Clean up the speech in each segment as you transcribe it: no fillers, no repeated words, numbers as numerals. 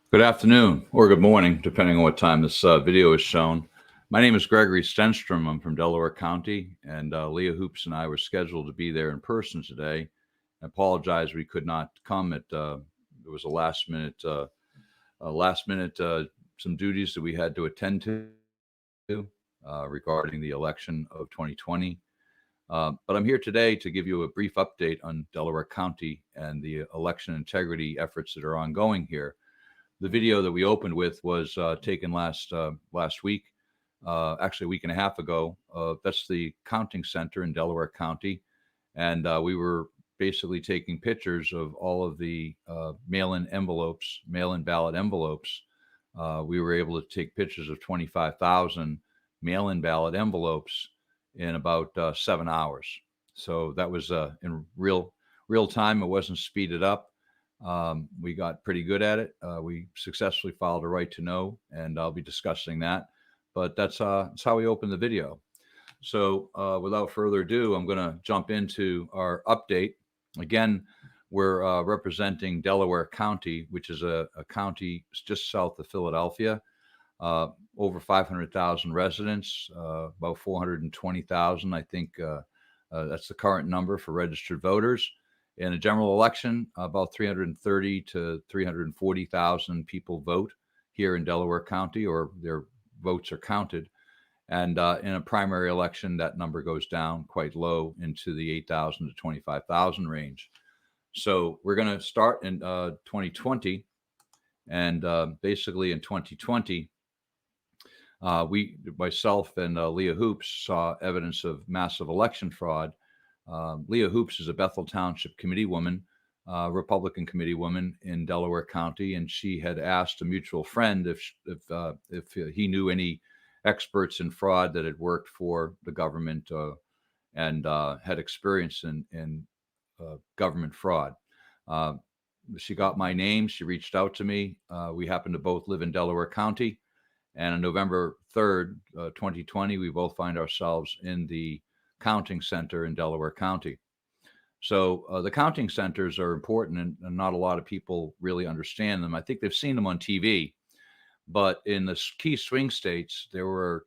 Good afternoon or good morning, depending on what time this video is shown. My name is Gregory Stenstrom. I'm from Delaware County, and Leah Hoopes and I were scheduled to be there in person today. I apologize we could not come. It was a last minute some duties that we had to attend to regarding the election of 2020. But I'm here today to give you a brief update on Delaware County and the election integrity efforts that are ongoing here. The video that we opened with was taken last week, actually a week and a half ago. That's the counting center in Delaware County, and we were basically taking pictures of all of the mail-in ballot envelopes. We were able to take pictures of 25,000 mail-in ballot envelopes in about 7 hours. So that was in real time. It wasn't speeded up. We got pretty good at it. We successfully filed a right to know, and I'll be discussing that. But that's how we open the video. So without further ado, I'm going to jump into our update. Again, we're representing Delaware County, which is a county just south of Philadelphia. Over 500,000 residents, about 420,000, I think that's the current number for registered voters. In a general election, about 330 to 340,000 people vote here in Delaware County, or their votes are counted. And in a primary election, that number goes down quite low into the 8,000 to 25,000 range. So we're going to start in 2020. And basically in 2020, myself and Leah Hoopes saw evidence of massive election fraud. Leah Hoopes is a Bethel Township committee woman, Republican committee woman in Delaware County, and she had asked a mutual friend if he knew any experts in fraud that had worked for the government and had experience in government fraud. She got my name. She reached out to me. We happen to both live in Delaware County, and on November 3rd, 2020, we both find ourselves in the counting center in Delaware County. So the counting centers are important, and not a lot of people really understand them. I think they've seen them on TV, but in the key swing states, there were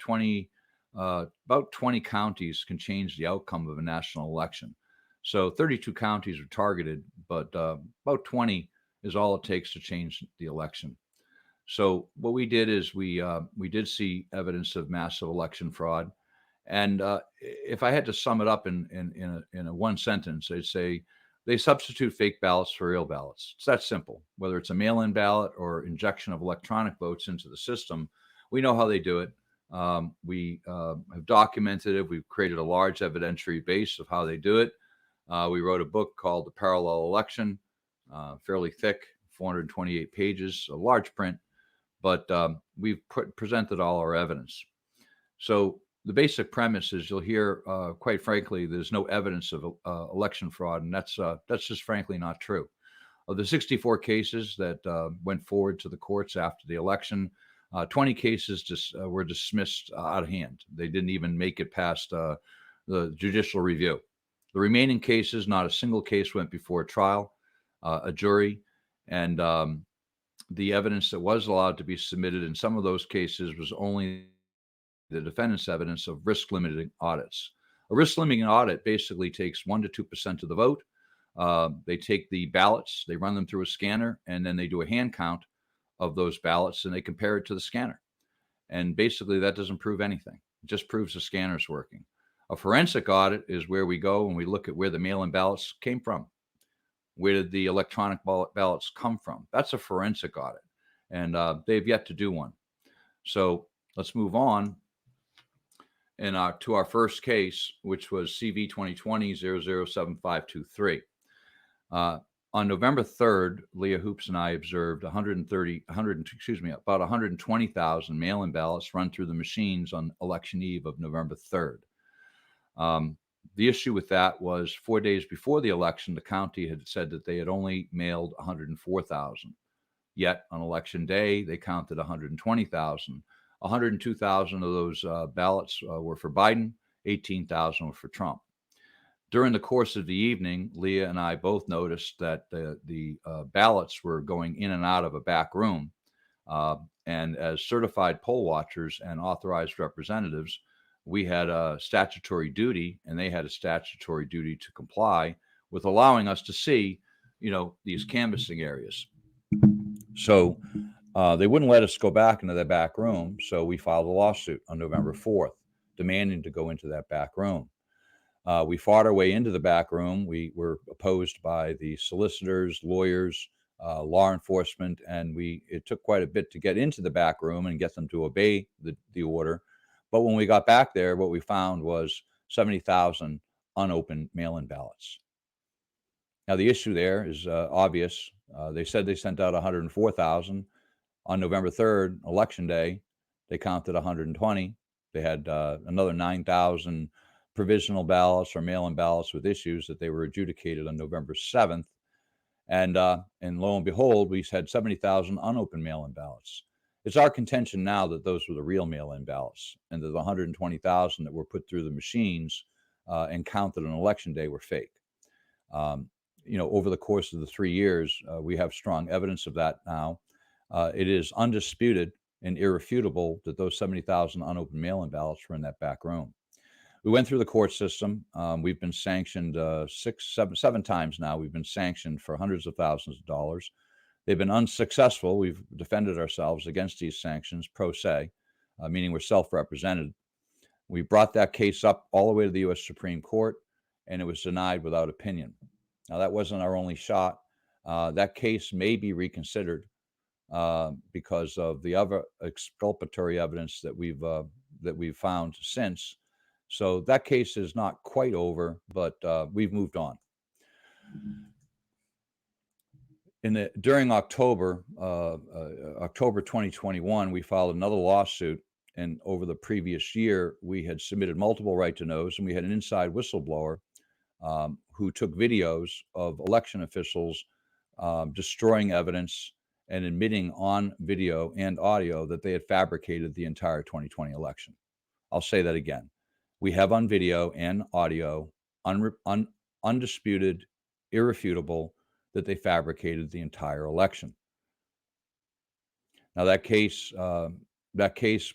about 20 counties can change the outcome of a national election. So 32 counties are targeted, but about 20 is all it takes to change the election. So what we did is we did see evidence of massive election fraud. And if I had to sum it up in a one sentence, I'd say they substitute fake ballots for real ballots. It's that simple. Whether it's a mail-in ballot or injection of electronic votes into the system, we know how they do it. We have documented it. We've created a large evidentiary base of how they do it. We wrote a book called The Parallel Election, fairly thick, 428 pages, a large print, but we've presented all our evidence. So the basic premise is you'll hear, quite frankly, there's no evidence of election fraud, and that's just frankly not true. Of the 64 cases that went forward to the courts after the election, 20 cases just were dismissed out of hand. They didn't even make it past the judicial review. The remaining cases, not a single case went before a trial, a jury, and the evidence that was allowed to be submitted in some of those cases was only the defendant's evidence of risk limiting audits. A risk limiting audit basically takes 1% to 2% of the vote. They take the ballots, they run them through a scanner, and then they do a hand count of those ballots and they compare it to the scanner. And basically that doesn't prove anything. It just proves the scanner's working. A forensic audit is where we go and we look at where the mail-in ballots came from. Where did the electronic ballots come from? That's a forensic audit, and they've yet to do one. So let's move on. And to our first case, which was CV 2020-007523. On November 3rd, Leah Hoopes and I observed about 120,000 mail-in ballots run through the machines on election eve of November 3rd. The issue with that was 4 days before the election, the county had said that they had only mailed 104,000. Yet on election day, they counted 120,000. 102,000 of those ballots were for Biden, 18,000 were for Trump. During the course of the evening, Leah and I both noticed that the ballots were going in and out of a back room. And as certified poll watchers and authorized representatives, we had a statutory duty, and they had a statutory duty to comply with allowing us to see, these canvassing areas. So they wouldn't let us go back into the back room. So we filed a lawsuit on November 4th, demanding to go into that back room. We fought our way into the back room. We were opposed by the solicitors, lawyers, law enforcement, and it took quite a bit to get into the back room and get them to obey the order. But when we got back there, what we found was 70,000 unopened mail-in ballots. Now, the issue there is obvious. They said they sent out 104,000. On November 3rd, Election Day, they counted 120. They had another 9,000 provisional ballots or mail-in ballots with issues that they were adjudicated on November 7th. And lo and behold, we had 70,000 unopened mail-in ballots. It's our contention now that those were the real mail-in ballots, and that the 120,000 that were put through the machines and counted on Election Day were fake. Over the course of the 3 years, we have strong evidence of that now. It is undisputed and irrefutable that those 70,000 unopened mail-in ballots were in that back room. We went through the court system. We've been sanctioned 7 times now. We've been sanctioned for hundreds of thousands of dollars. They've been unsuccessful. We've defended ourselves against these sanctions pro se, meaning we're self-represented. We brought that case up all the way to the U.S. Supreme Court, and it was denied without opinion. Now, that wasn't our only shot. That case may be reconsidered because of the other exculpatory evidence that we've found since. So that case is not quite over, but we've moved on. During October 2021, we filed another lawsuit, and over the previous year, we had submitted multiple right to knows, and we had an inside whistleblower who took videos of election officials destroying evidence and admitting on video and audio that they had fabricated the entire 2020 election. I'll say that again. We have on video and audio, undisputed, irrefutable, that they fabricated the entire election. Now, that case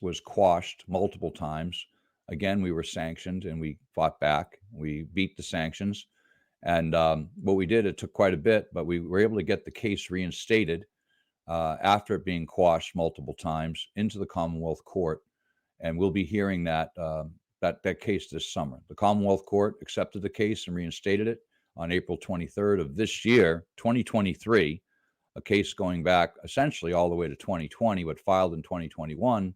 was quashed multiple times. Again, we were sanctioned, and we fought back. We beat the sanctions. And what we did, it took quite a bit, but we were able to get the case reinstated after it being quashed multiple times into the Commonwealth Court. And we'll be hearing that case this summer. The Commonwealth Court accepted the case and reinstated it on April 23rd of this year, 2023, a case going back essentially all the way to 2020, but filed in 2021.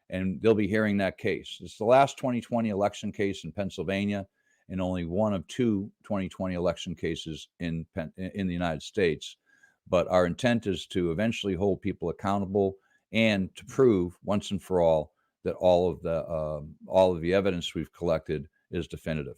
And they'll be hearing that case. It's the last 2020 election case in Pennsylvania, and only one of 2 2020 election cases in the United States. But our intent is to eventually hold people accountable and to prove once and for all that all of the evidence we've collected is definitive.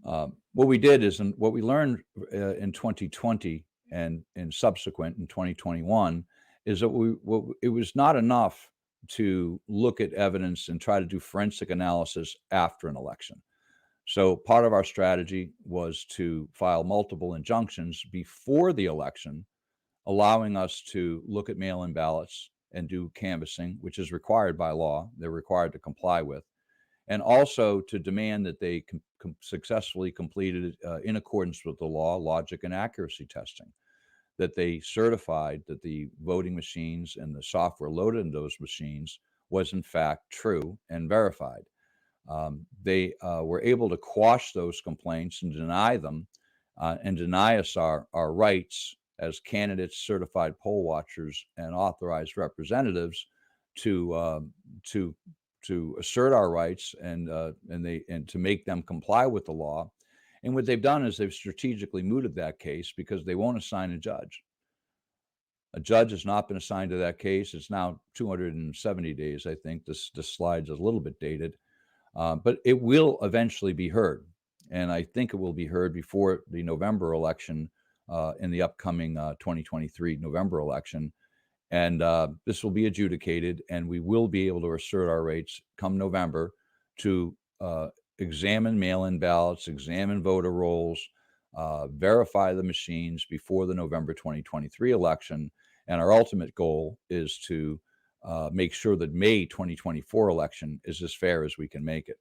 What we did is, and what we learned in 2020 and subsequent in 2021 is that it was not enough to look at evidence and try to do forensic analysis after an election. So part of our strategy was to file multiple injunctions before the election, allowing us to look at mail-in ballots and do canvassing, which is required by law. They're required to comply with, and also to demand that they successfully completed in accordance with the law, logic, and accuracy testing, that they certified that the voting machines and the software loaded in those machines was in fact true and verified. They were able to quash those complaints and deny them and deny us our rights as candidates, certified poll watchers, and authorized representatives to assert our rights and to make them comply with the law. And what they've done is they've strategically mooted that case because they won't assign a judge. A judge has not been assigned to that case. It's now 270 days, I think. This slide's a little bit dated. But it will eventually be heard. And I think it will be heard before the November election, in the upcoming 2023 November election. And this will be adjudicated, and we will be able to assert our rights come November to examine mail-in ballots, examine voter rolls, verify the machines before the November 2023 election, And our ultimate goal is to make sure that May 2024 election is as fair as we can make it.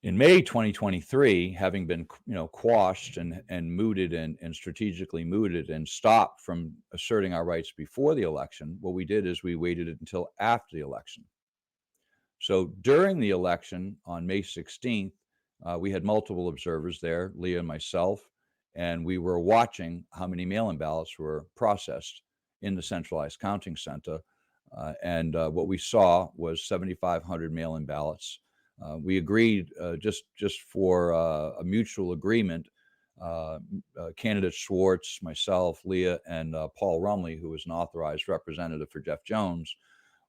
In May 2023, having been quashed and mooted and strategically mooted and stopped from asserting our rights before the election, what we did is we waited until after the election. So during the election on May 16th, we had multiple observers there, Leah and myself, and we were watching how many mail-in ballots were processed in the centralized counting center. And what we saw was 7,500 mail-in ballots. We agreed just for a mutual agreement, candidate Schwartz, myself, Leah, and Paul Rumley, who was an authorized representative for Jeff Jones,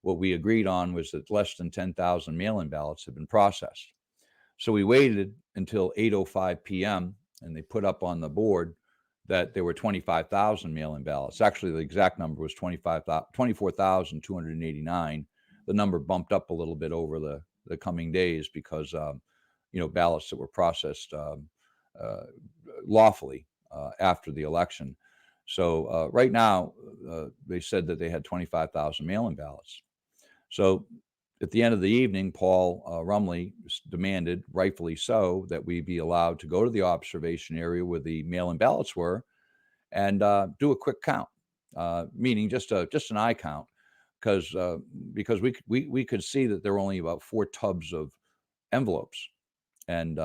what we agreed on was that less than 10,000 mail-in ballots had been processed. So we waited until 8:05 p.m. and they put up on the board that there were 25,000 mail-in ballots. Actually, the exact number was 24,289. The number bumped up a little bit over the coming days because ballots that were processed lawfully after the election. So right now, they said that they had 25,000 mail-in ballots. So at the end of the evening, Paul Rumley demanded, rightfully so, that we be allowed to go to the observation area where the mail-in ballots were and do a quick count, meaning just an eye count, because we could see that there were only about 4 tubs of envelopes and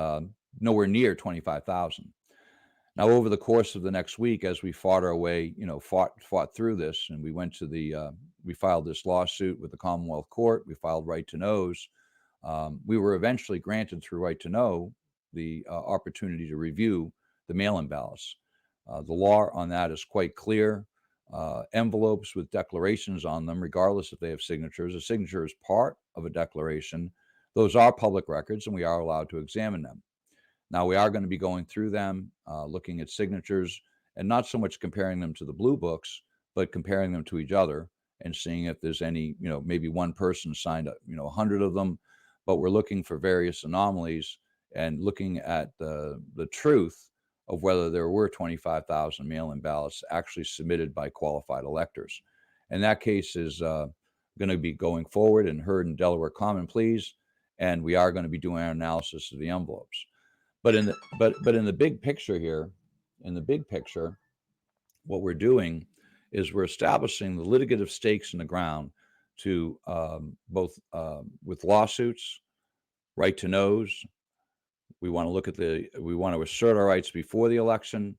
nowhere near 25,000. Now, over the course of the next week, as we fought our way, fought through this, and we went to we filed this lawsuit with the Commonwealth Court. We filed right to knows. We were eventually granted through right to know the opportunity to review the mail-in ballots. The law on that is quite clear. Envelopes with declarations on them, regardless if they have signatures, a signature is part of a declaration. Those are public records, and we are allowed to examine them. Now, we are going to be going through them, looking at signatures, and not so much comparing them to the blue books, but comparing them to each other and seeing if there's any, maybe one person signed up, 100 of them, but we're looking for various anomalies and looking at the truth of whether there were 25,000 mail-in ballots actually submitted by qualified electors. And that case is going to be going forward and heard in Delaware Common Pleas, and we are going to be doing our analysis of the envelopes. But in the big picture here, what we're doing is we're establishing the litigative stakes in the ground to both with lawsuits, right to knows. We want to assert our rights before the election,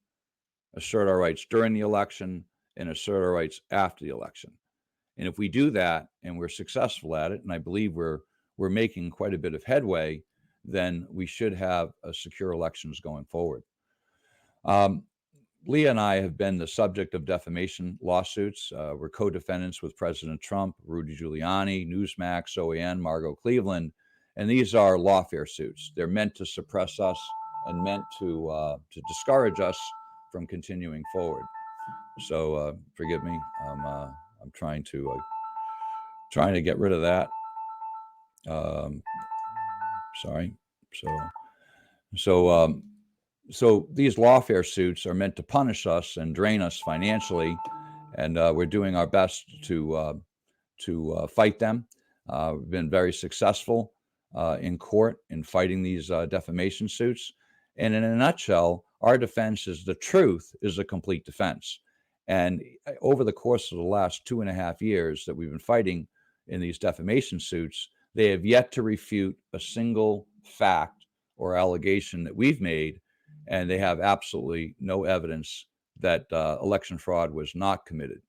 assert our rights during the election, and assert our rights after the election. And if we do that and we're successful at it, and I believe we're making quite a bit of headway, then we should have secure elections going forward. Leah and I have been the subject of defamation lawsuits. We're co-defendants with President Trump, Rudy Giuliani, Newsmax, OAN, Margot Cleveland, and these are lawfare suits. They're meant to suppress us and meant to discourage us from continuing forward. So forgive me. I'm trying to get rid of that. Sorry. So these lawfare suits are meant to punish us and drain us financially, and we're doing our best to fight them. We've been very successful in court in fighting these defamation suits. And in a nutshell, our defense is the truth is a complete defense. And over the course of the last 2.5 years that we've been fighting in these defamation suits, they have yet to refute a single fact or allegation that we've made, and they have absolutely no evidence that election fraud was not committed.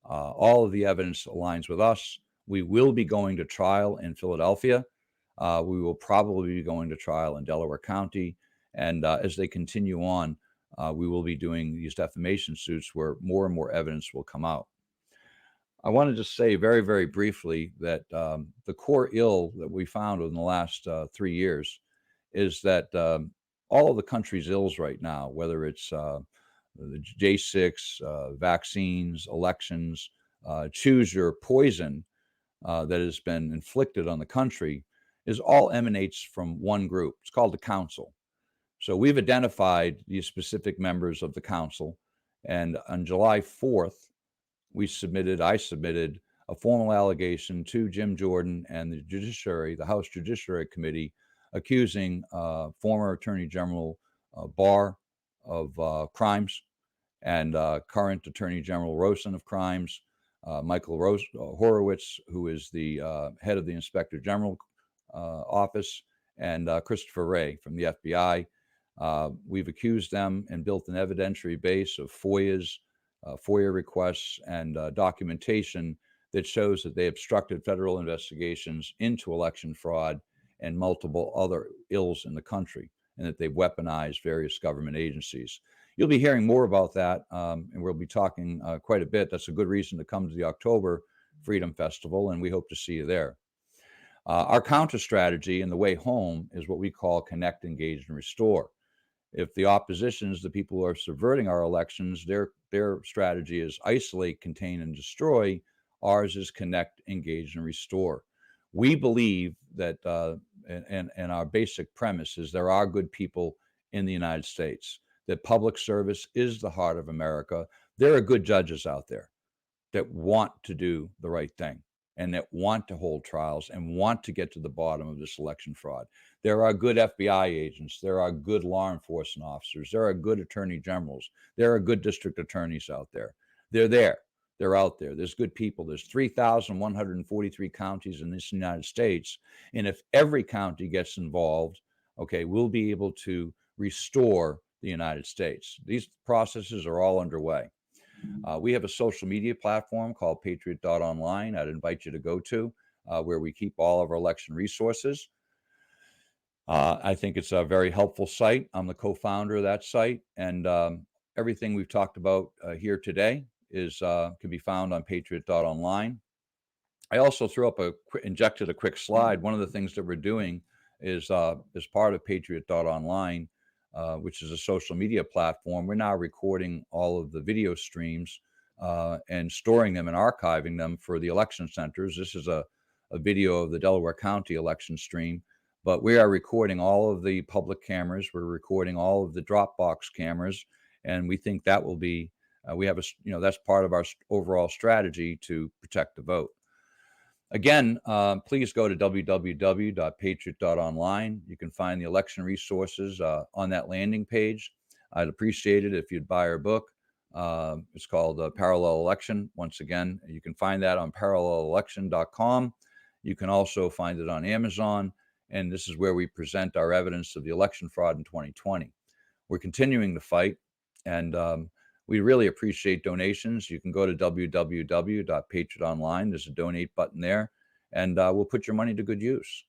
All of the evidence aligns with us. We will be going to trial in Philadelphia. We will probably be going to trial in Delaware County. And as they continue on, we will be doing these defamation suits where more and more evidence will come out. I want to just say very, very briefly that the core ill that we found in the last 3 years is that all of the country's ills right now, whether it's the J6, vaccines, elections, choose your poison that has been inflicted on the country, is all emanates from one group. It's called the council. So we've identified these specific members of the council, and on July 4th, I submitted a formal allegation to Jim Jordan and the House Judiciary Committee, accusing former Attorney General Barr of crimes, and current Attorney General Rosen of crimes, Michael Horowitz, who is the head of the Inspector General office, and Christopher Wray from the FBI. We've accused them and built an evidentiary base of FOIA requests and documentation that shows that they obstructed federal investigations into election fraud and multiple other ills in the country, and that they've weaponized various government agencies. You'll be hearing more about that, and we'll be talking quite a bit. That's a good reason to come to the October Freedom Festival, and we hope to see you there. Our counter strategy and the way home is what we call connect, engage, and restore. If the oppositions, the people who are subverting our elections, their strategy is isolate, contain, and destroy. Ours is connect, engage, and restore. We believe that, and our basic premise is there are good people in the United States, that public service is the heart of America. There are good judges out there that want to do the right thing and that want to hold trials and want to get to the bottom of this election fraud. There are good FBI agents. There are good law enforcement officers. There are good attorney generals. There are good district attorneys out there. They're there. They're out there. There's good people. There's 3,143 counties in this United States. And if every county gets involved, okay, we'll be able to restore the United States. These processes are all underway. We have a social media platform called patriot.online. I'd invite you to go to, where we keep all of our election resources. I think it's a very helpful site. I'm the co-founder of that site, and everything we've talked about here today can be found on patriot.online. I also injected a quick slide. One of the things that we're doing is, as part of patriot.online, which is a social media platform, we're now recording all of the video streams and storing them and archiving them for the election centers. This is a video of the Delaware County election stream, but we are recording all of the public cameras. We're recording all of the Dropbox cameras, and we think that will be, that's part of our overall strategy to protect the vote. Again, please go to www.patriot.online. You can find the election resources on that landing page. I'd appreciate it if you'd buy our book. It's called Parallel Election. Once again, you can find that on parallelelection.com. You can also find it on Amazon. And this is where we present our evidence of the election fraud in 2020. We're continuing the fight, and we really appreciate donations. You can go to www.patriotonline. There's a donate button there, and we'll put your money to good use.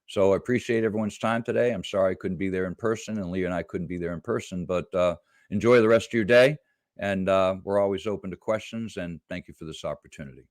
So I appreciate everyone's time today. I'm sorry I couldn't be there in person, and Leah and I couldn't be there in person, but enjoy the rest of your day. And we're always open to questions, and thank you for this opportunity.